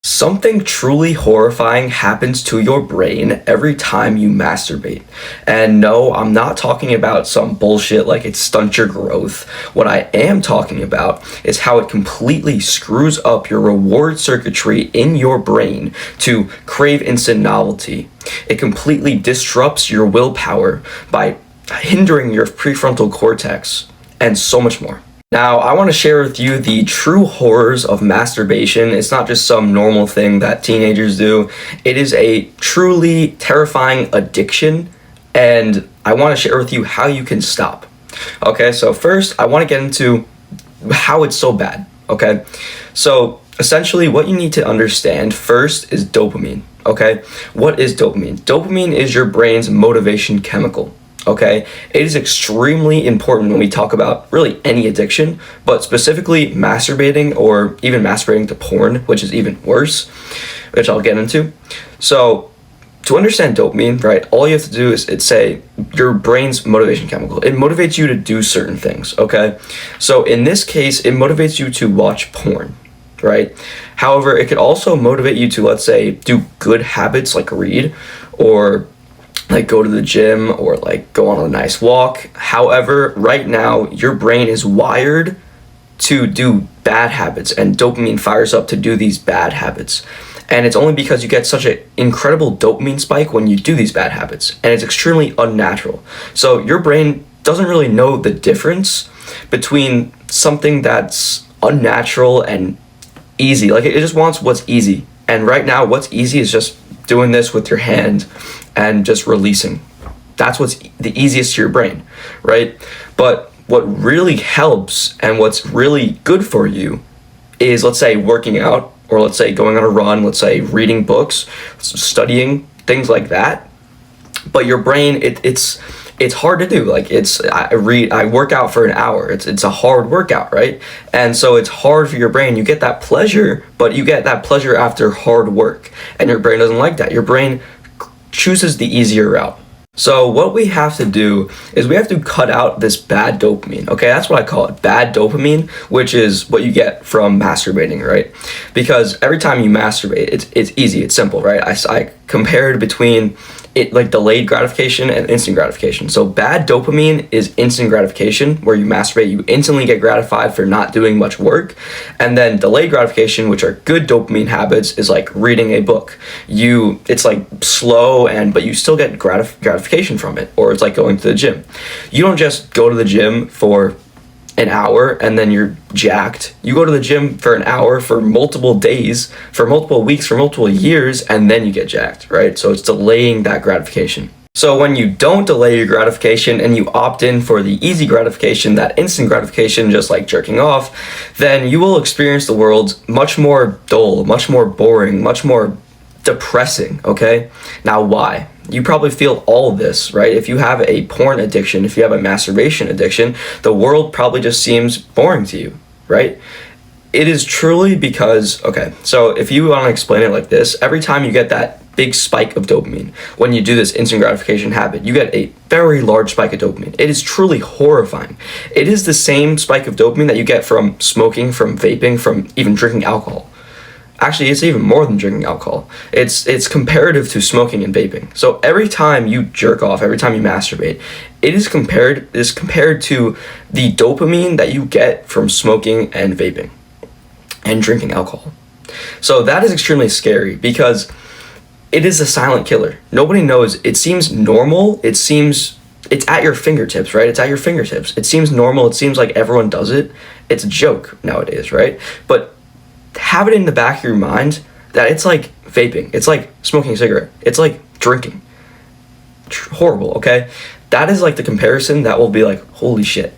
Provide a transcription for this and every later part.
Something truly horrifying happens to your brain every time you masturbate. And no, I'm not talking about some bullshit like it stunts your growth. What I am talking about is how it completely screws up your reward circuitry in your brain to crave instant novelty. It completely disrupts your willpower by hindering your prefrontal cortex and so much more. Now, I want to share with you the true horrors of masturbation. It's not just some normal thing that teenagers do. It is a truly terrifying addiction, and I want to share with you how you can stop. Okay, so first, I want to get into how it's so bad. Okay, so essentially, what you need to understand first is dopamine. Okay, what is dopamine? Dopamine is your brain's motivation chemical. Okay, it is extremely important when we talk about really any addiction, but specifically masturbating or even masturbating to porn, which is even worse, which I'll get into. So to understand dopamine, right, all you have to do is it's your brain's motivation chemical. It motivates you to do certain things, okay? So in this case, it motivates you to watch porn, right? However, it could also motivate you to, let's say, do good habits like read or like go to the gym or like go on a nice walk. However, right now your brain is wired to do bad habits, and dopamine fires up to do these bad habits. And it's only because you get such an incredible dopamine spike when you do these bad habits, and it's extremely unnatural. So your brain doesn't really know the difference between something that's unnatural and easy. Like it just wants what's easy. And right now what's easy is just doing this with your hand and just releasing. That's what's the easiest to your brain, right? But what really helps and what's really good for you is, let's say, working out, or let's say going on a run, let's say reading books, studying, things like that. But your brain, it's hard to do. Like I work out for an hour. It's a hard workout, right? And so it's hard for your brain. You get that pleasure, but you get that pleasure after hard work, and your brain doesn't like that. Your brain chooses the easier route. So what we have to do is we have to cut out this bad dopamine. Okay, that's what I call it, bad dopamine, which is what you get from masturbating, right? Because every time you masturbate, it's easy, it's simple, right? I compared between it like delayed gratification and instant gratification. So bad dopamine is instant gratification, where you masturbate, you instantly get gratified for not doing much work. And then delayed gratification, which are good dopamine habits, is like reading a book. It's like slow but you still get gratification from it. Or it's like going to the gym. You don't just go to the gym for an hour and then you're jacked. You go to the gym for an hour, for multiple days, for multiple weeks, for multiple years, and then you get jacked, right? So it's delaying that gratification. So when you don't delay your gratification and you opt in for the easy gratification, that instant gratification, just like jerking off, then you will experience the world much more dull, much more boring, much more depressing, okay? Now, why? You probably feel all of this, right? If you have a porn addiction, if you have a masturbation addiction, the world probably just seems boring to you, right? It is truly because, okay, so if you want to explain it like this, every time you get that big spike of dopamine, when you do this instant gratification habit, you get a very large spike of dopamine. It is truly horrifying. It is the same spike of dopamine that you get from smoking, from vaping, from even drinking alcohol. Actually, it's even more than drinking alcohol. It's comparative to smoking and vaping. So every time you jerk off, every time you masturbate, it is compared to the dopamine that you get from smoking and vaping and drinking alcohol. So that is extremely scary because it is a silent killer. Nobody knows. It seems normal. It's at your fingertips, right? It's at your fingertips. It seems normal. It seems like everyone does it. It's a joke nowadays, right? But have it in the back of your mind that it's like vaping, it's like smoking a cigarette, it's like drinking. Horrible, okay? That is like the comparison that will be like, holy shit,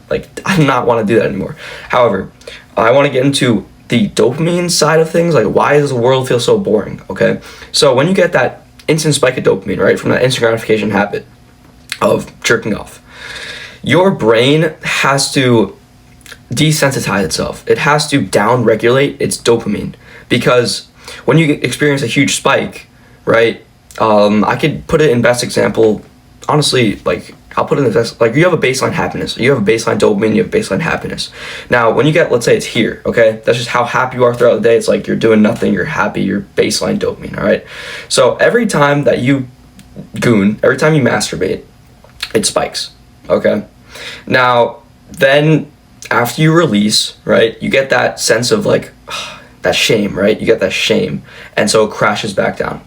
like I do not want to do that anymore. However, I want to get into the dopamine side of things. Like, why does the world feel so boring? Okay, so when you get that instant spike of dopamine, right, from that instant gratification habit of jerking off, your brain has to desensitize itself. It has to down-regulate its dopamine, because when you experience a huge spike, right, I could put it in best example, honestly, like I'll put it in this, like, you have a baseline happiness. You have a baseline dopamine, you have baseline happiness. Now, when you get, let's say it's here, okay? That's just how happy you are throughout the day. It's like you're doing nothing, you're happy, you're baseline dopamine, all right? So every time that you every time you masturbate, it spikes, okay? Now, then after you release, right, you get that sense of like, that shame, right? You get that shame. And so it crashes back down.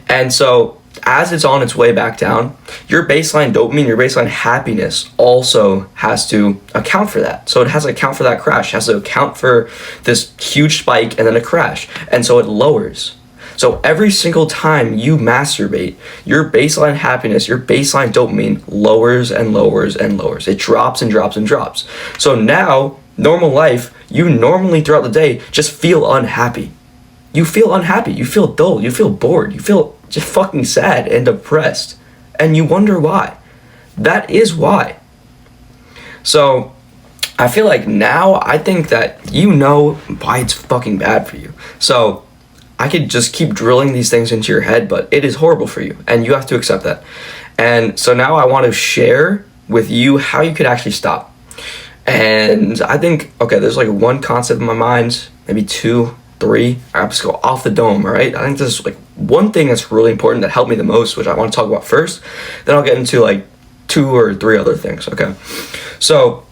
And so as it's on its way back down, your baseline dopamine, your baseline happiness also has to account for that. So it has to account for that crash, it has to account for this huge spike and then a crash. And so it lowers. So every single time you masturbate, your baseline happiness, your baseline dopamine lowers and lowers and lowers. It drops and drops and drops. So now, normal life, you normally throughout the day just feel unhappy. You feel unhappy, you feel dull, you feel bored, you feel just fucking sad and depressed. And you wonder why. That is why. So I feel like now I think that you know why it's fucking bad for you. So I could just keep drilling these things into your head, but it is horrible for you, and you have to accept that. And so now I want to share with you how you could actually stop. And I think, okay, there's like one concept in my mind, maybe 2, 3. I'll just go off the dome, all right? I think there's like one thing that's really important that helped me the most, which I want to talk about first. Then I'll get into like 2 or 3 other things, okay? So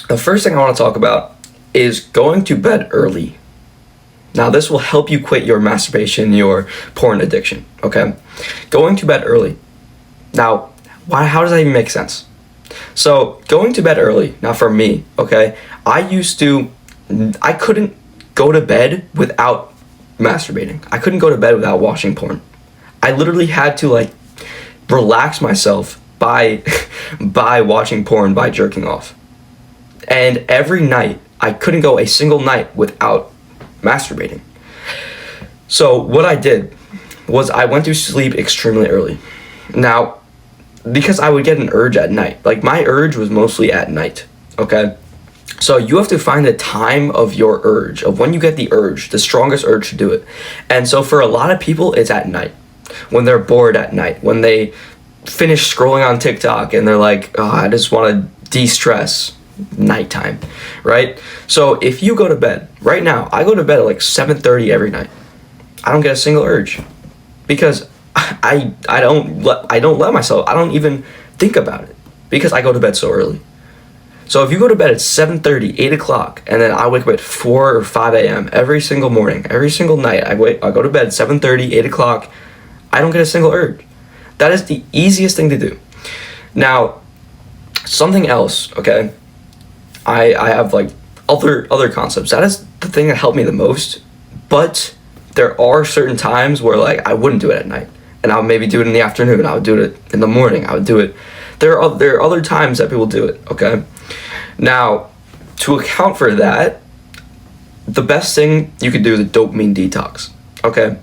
the first thing I want to talk about is going to bed early. Now, this will help you quit your masturbation, your porn addiction, okay? Going to bed early. Now, how does that even make sense? So, going to bed early, now for me, okay, I couldn't go to bed without masturbating. I couldn't go to bed without watching porn. I literally had to, like, relax myself by watching porn, by jerking off. And every night, I couldn't go a single night without masturbating. So what I did was I went to sleep extremely early. Now, because I would get an urge at night, like my urge was mostly at night, okay? So you have to find the time of your urge, of when you get the urge, the strongest urge to do it. And so for a lot of people, it's at night, when they're bored at night, when they finish scrolling on TikTok and they're like, oh, I just want to de-stress. Nighttime, right? So if you go to bed right now, I go to bed at like 7:30 every night. I don't get a single urge because I don't let myself. I don't even think about it because I go to bed so early. So if you go to bed at 7:30, 8 o'clock, and then I wake up at 4 or 5 a.m. every single morning, every single night, I go to bed at 7:30, 8 o'clock. I don't get a single urge. That is the easiest thing to do. Now, something else, okay? I have like other concepts. That is the thing that helped me the most. But there are certain times where like I wouldn't do it at night, and I'll maybe do it in the afternoon. I would do it in the morning. I would do it. There are other times that people do it. Okay. Now, to account for that, the best thing you could do is a dopamine detox. Okay.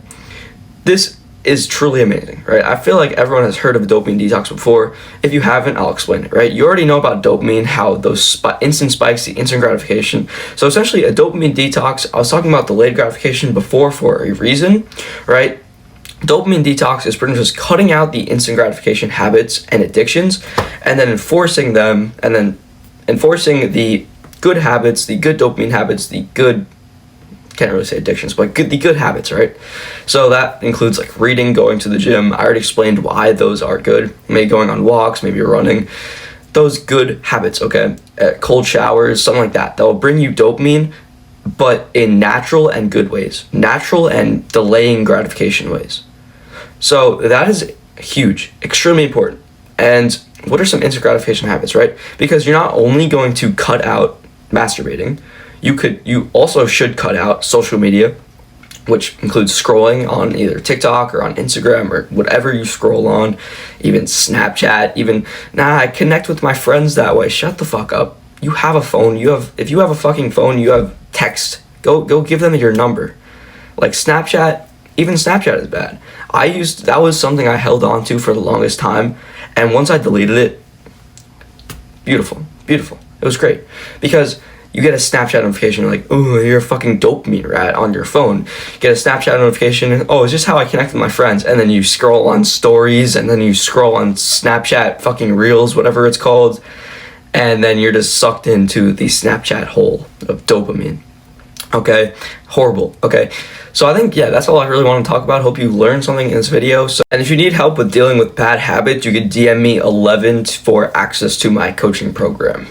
This is truly amazing, right? I feel like everyone has heard of a dopamine detox before. If you haven't, I'll explain it, right? You already know about dopamine, how those instant spikes, the instant gratification. So essentially a dopamine detox, I was talking about delayed gratification before for a reason, right? Dopamine detox is pretty much just cutting out the instant gratification habits and addictions and then enforcing the good habits, the good dopamine habits, the good, can't really say addictions, but the good habits, right? So that includes like reading, going to the gym. I already explained why those are good. Maybe going on walks, maybe running. Those good habits, okay? Cold showers, something like that. That will bring you dopamine, but in natural and good ways. Natural and delaying gratification ways. So that is huge, extremely important. And what are some instant gratification habits, right? Because you're not only going to cut out masturbating, you also should cut out social media, which includes scrolling on either TikTok or on Instagram or whatever you scroll on, even Snapchat, I connect with my friends that way. Shut the fuck up. You have a phone, if you have a fucking phone, you have text. Go give them your number. Like Snapchat, even Snapchat is bad. That was something I held on to for the longest time, and once I deleted it, beautiful. It was great. Because You get a Snapchat notification, like, oh, you're a fucking dopamine rat on your phone. You get a Snapchat notification, oh, is this how I connect with my friends? And then you scroll on stories, and then you scroll on Snapchat fucking reels, whatever it's called. And then you're just sucked into the Snapchat hole of dopamine. Okay, horrible. Okay, so I think, yeah, that's all I really want to talk about. Hope you learned something in this video. And if you need help with dealing with bad habits, you can DM me 11 for access to my coaching program.